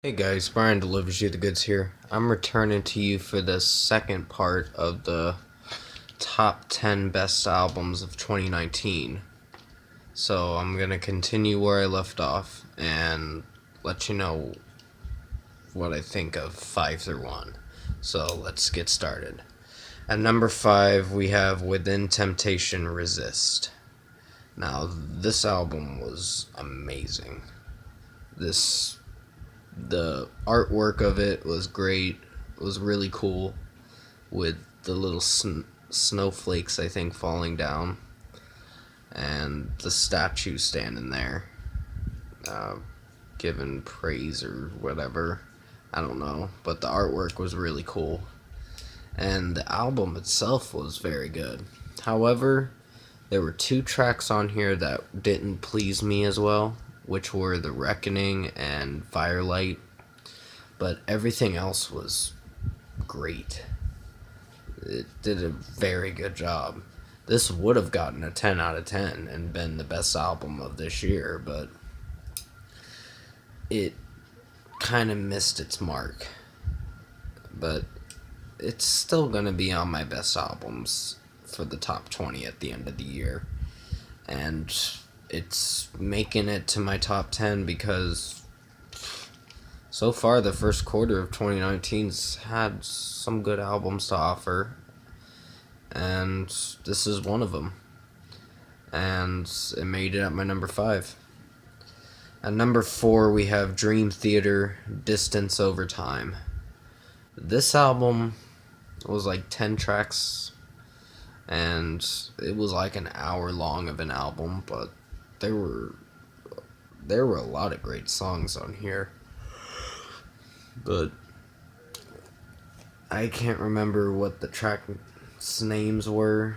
Hey guys, Brian delivers you the goods here. I'm returning to you for the second part of the top 10 best albums of 2019. So I'm going to continue where I left off and let you know what I think of 5 through 1. So let's get started. At number 5, we have Within Temptation Resist. Now, this album was amazing. The artwork of it was great. It was really cool with the little snowflakes, I think, falling down, and the statue standing there, uh, giving praise or whatever. I don't know, but the artwork was really cool, and the album itself was very good. However, there were two tracks on here that didn't please me as well, which were The Reckoning and Firelight, but everything else was great. It did a very good job. This would have gotten a 10 out of 10 and been the best album of this year, but it kind of missed its mark. But it's still going to be on my best albums for the top 20 at the end of the year. And it's making it to my top 10 because so far the first quarter of 2019's had some good albums to offer, and this is one of them. And it made it at my number 5. At number 4, we have Dream Theater, Distance Over Time. This album was like 10 tracks, and it was like an hour long of an album, but there were a lot of great songs on here. But I can't remember what the tracks' names were,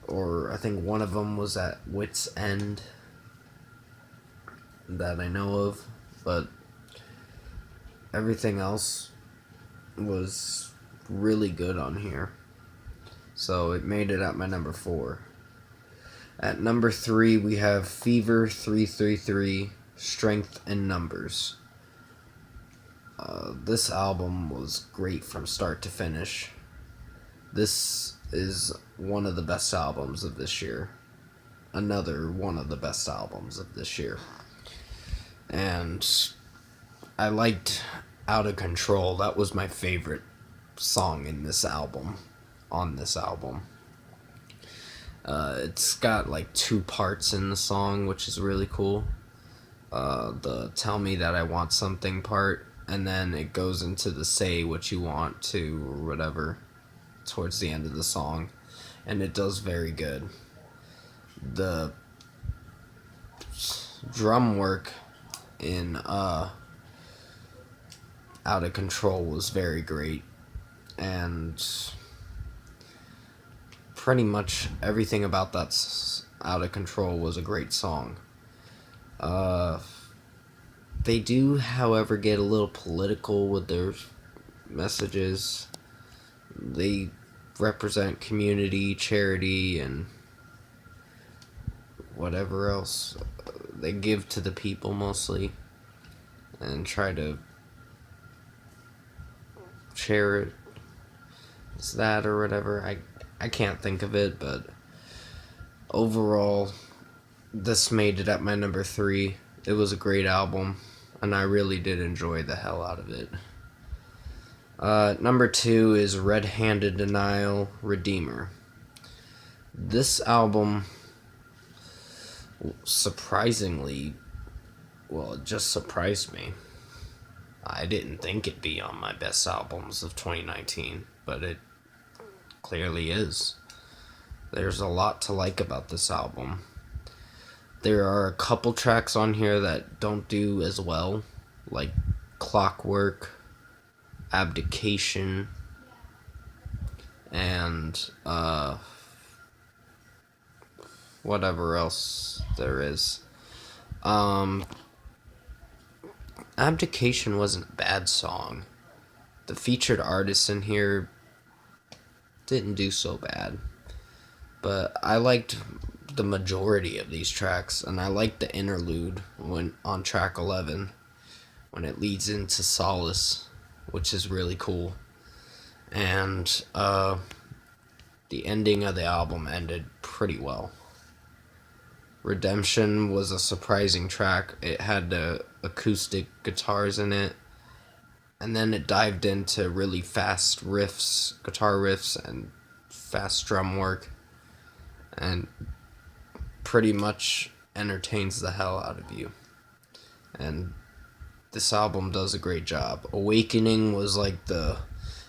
or I think one of them was at Wit's End that I know of, but everything else was really good on here. So it made it at my number 4. At number 3, we have Fever 333, Strength in Numbers. This album was great from start to finish. This is one of the best albums of this year. Another one of the best albums of this year. And I liked Out of Control. That was my favorite song in this album. On this album. It's got like 2 parts in the song, which is really cool. The Tell Me That I Want Something part, and then it goes into the Say What You Want to, or whatever, towards the end of the song. And it does very good. The drum work in Out of Control was very great, and pretty much everything about that Out of Control was a great song. They do, however, get a little political with their messages. They represent community, charity, and whatever else. They give to the people mostly and try to share it. It's that or whatever. I can't think of it, but overall, this made it at my number 3. It was a great album, and I really did enjoy the hell out of it. Number 2 is Red Handed Denial, Redeemer. This album, surprisingly, well, it just surprised me. I didn't think it'd be on my best albums of 2019, but it clearly is. There's a lot to like about this album. There are a couple tracks on here that don't do as well, like Clockwork, Abdication, and whatever else there is. Abdication wasn't a bad song. The featured artists in here didn't do so bad, but I liked the majority of these tracks, and I liked the interlude when on track 11, when it leads into Solace, which is really cool. And the ending of the album ended pretty well. Redemption was a surprising track. It had the acoustic guitars in it, and then it dived into really fast riffs, guitar riffs, and fast drum work, and pretty much entertains the hell out of you. And this album does a great job. Awakening was like the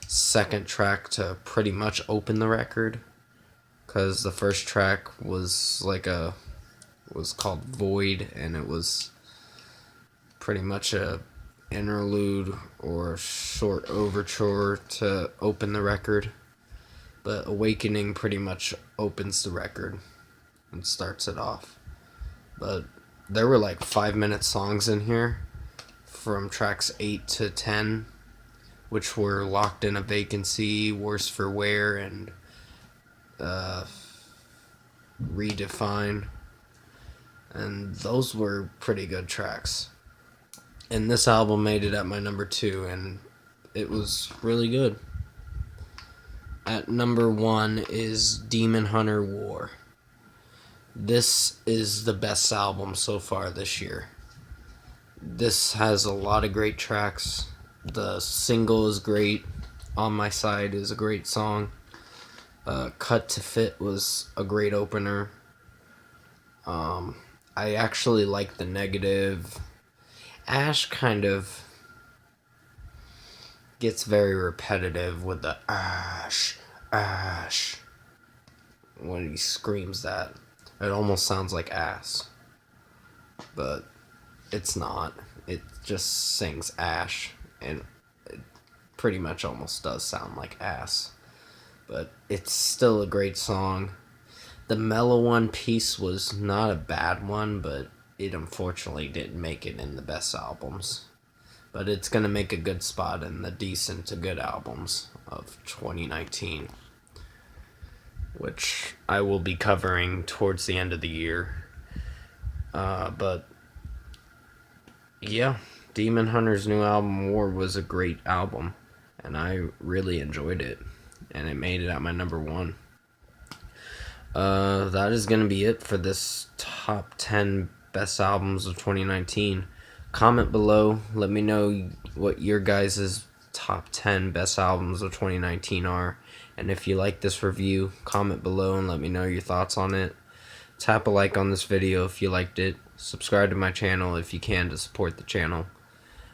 second track to pretty much open the record, because the first track was called Void, and it was pretty much a interlude or short overture to open the record. But Awakening pretty much opens the record and starts it off. But there were like 5-minute songs in here from tracks 8 to 10, which were Locked in a Vacancy, Worse for Wear, and Redefine. And those were pretty good tracks. And this album made it at my number 2, and it was really good. At number 1 is Demon Hunter War. This is the best album so far this year. This has a lot of great tracks. The single is great. On My Side is a great song. Cut to Fit was a great opener. I actually like the Negative. Ash kind of gets very repetitive with the Ash, Ash. When he screams that, it almost sounds like ass. But it's not. It just sings Ash, and it pretty much almost does sound like ass. But it's still a great song. The Mellow One piece was not a bad one, but it unfortunately didn't make it in the best albums. But it's going to make a good spot in the decent to good albums of 2019, which I will be covering towards the end of the year. But yeah, Demon Hunter's new album, War, was a great album, and I really enjoyed it, and it made it at my number 1. That is going to be it for this top 10 best albums of 2019. Comment below, let me know what your guys' top 10 best albums of 2019 are, and if you like this review, comment below and let me know your thoughts on it. Tap a like on this video if you liked it. Subscribe to my channel if you can to support the channel.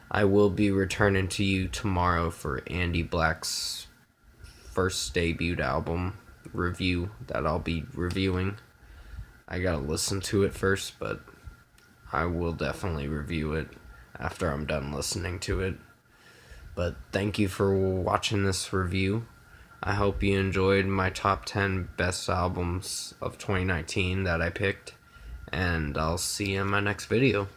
I will be returning to you tomorrow for Andy Black's first debut album review that I'll be reviewing. I gotta listen to it first, but I will definitely review it after I'm done listening to it. But thank you for watching this review. I hope you enjoyed my top 10 best albums of 2019 that I picked, and I'll see you in my next video.